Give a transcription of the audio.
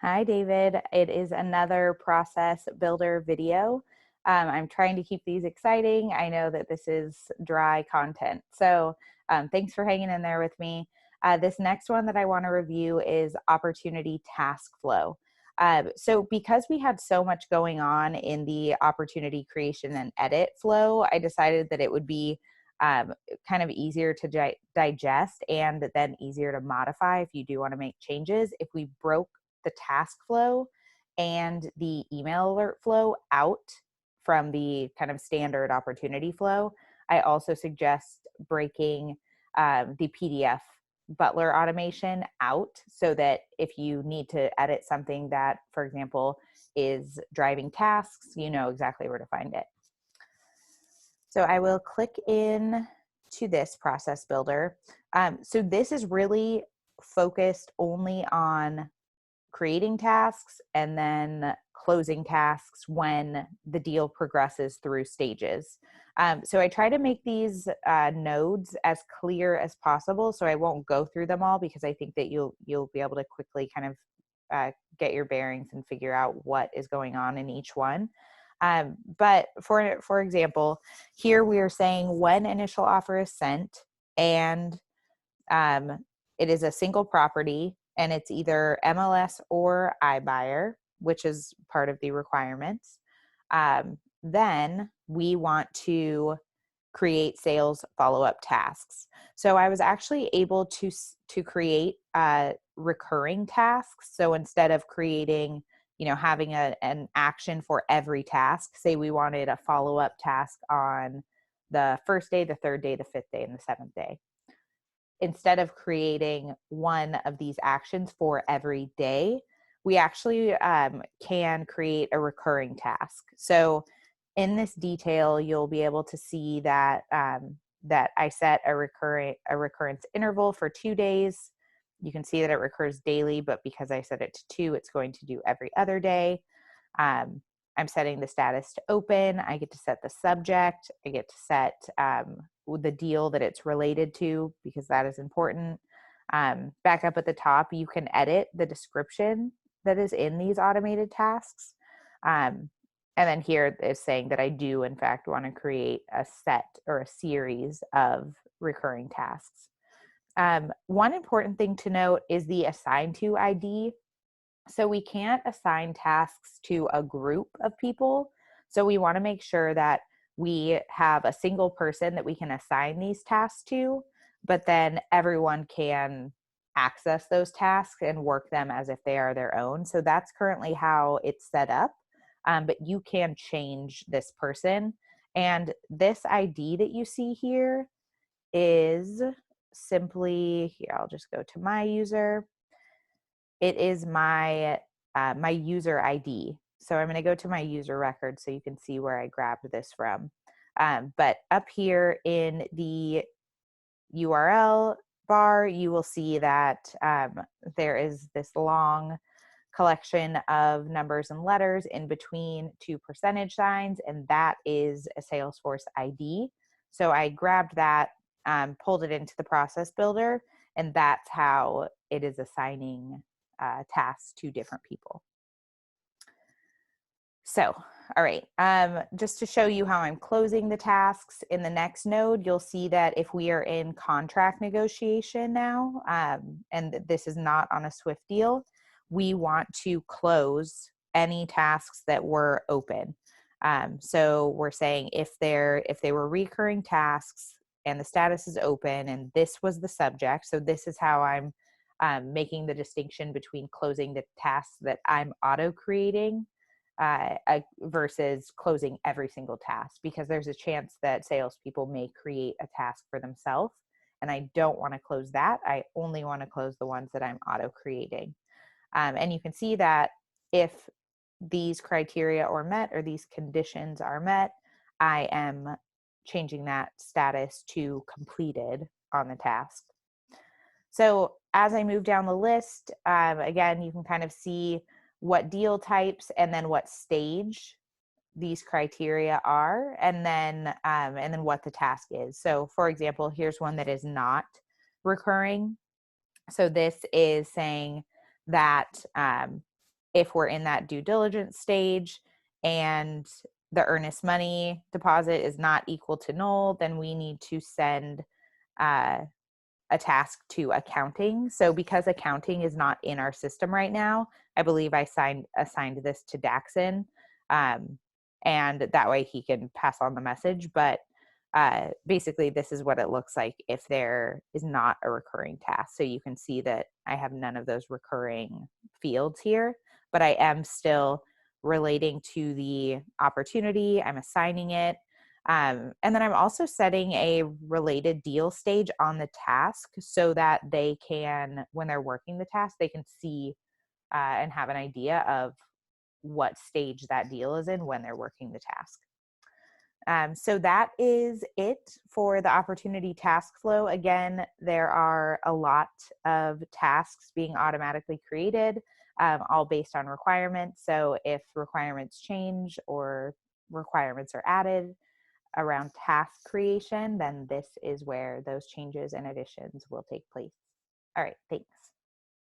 Hi, David. It is another process builder video. I'm trying to keep these exciting. I know that this is dry content. So thanks for hanging in there with me. This next one that I want to review is opportunity task flow. So because we had so much going on in the opportunity creation and edit flow, I decided that it would be kind of easier to digest and then easier to modify if you do want to make changes if we broke the task flow and the email alert flow out from the kind of standard opportunity flow. I also suggest breaking the PDF Butler automation out so that if you need to edit something that, for example, is driving tasks, you know exactly where to find it. So I will click in to this process builder. So this is really focused only on creating tasks and then closing tasks when the deal progresses through stages. So I try to make these nodes as clear as possible. So I won't go through them all because I think that you'll be able to quickly kind of get your bearings and figure out what is going on in each one. But for example, here we are saying when initial offer is sent and it is a single property and it's either MLS or iBuyer, which is part of the requirements. Then we want to create sales follow-up tasks. So I was actually able to create recurring tasks. So instead of creating, having an action for every task, say we wanted a follow-up task on the first day, the third day, the fifth day, and the seventh day. Instead of creating one of these actions for every day, we actually can create a recurring task. So in this detail, you'll be able to see that that I set a recurrence interval for 2 days. You can see that it recurs daily, but because I set it to 2, it's going to do every other day. I'm setting the status to open. I get to set the subject. I get to set the deal that it's related to because that is important. Back up at the top, you can edit the description that is in these automated tasks. And then here is saying that I do, in fact, want to create a set or a series of recurring tasks. One important thing to note is the assign to ID. So we can't assign tasks to a group of people. So we want to make sure that we have a single person that we can assign these tasks to, but then everyone can access those tasks and work them as if they are their own. So that's currently how it's set up. But you can change this person. And this ID that you see here is simply, here, I'll just go to my user. It is my user ID. So I'm going to go to my user record so you can see where I grabbed this from. But up here in the URL bar, you will see that there is this long collection of numbers and letters in between 2 percentage signs, and that is a Salesforce ID. So I grabbed that, pulled it into the process builder, and that's how it is assigning tasks to different people. So, all right, just to show you how I'm closing the tasks in the next node, you'll see that if we are in contract negotiation now, and this is not on a Swift deal, we want to close any tasks that were open. So we're saying if they were recurring tasks and the status is open and this was the subject, so this is how I'm making the distinction between closing the tasks that I'm auto creating versus closing every single task, because there's a chance that salespeople may create a task for themselves, and I don't want to close that. I only want to close the ones that I'm auto creating. And you can see that if these criteria are met or these conditions are met, I am changing that status to completed on the task. So as I move down the list, again, you can kind of see what deal types and then what stage these criteria are, and then what the task is. So for example, here's one that is not recurring. So this is saying that if we're in that due diligence stage and the earnest money deposit is not equal to null, then we need to send uh, a task to accounting. So because accounting is not in our system right now, I believe I assigned this to Daxon, um, and that way he can pass on the message. But basically, this is what it looks like if there is not a recurring task. So you can see that I have none of those recurring fields here, but I am still relating to the opportunity. I'm assigning it. And then I'm also setting a related deal stage on the task so that they can, when they're working the task, they can see and have an idea of what stage that deal is in when they're working the task. So that is it for the opportunity task flow. Again, there are a lot of tasks being automatically created, all based on requirements. So if requirements change or requirements are added around task creation, then this is where those changes and additions will take place. All right, thanks.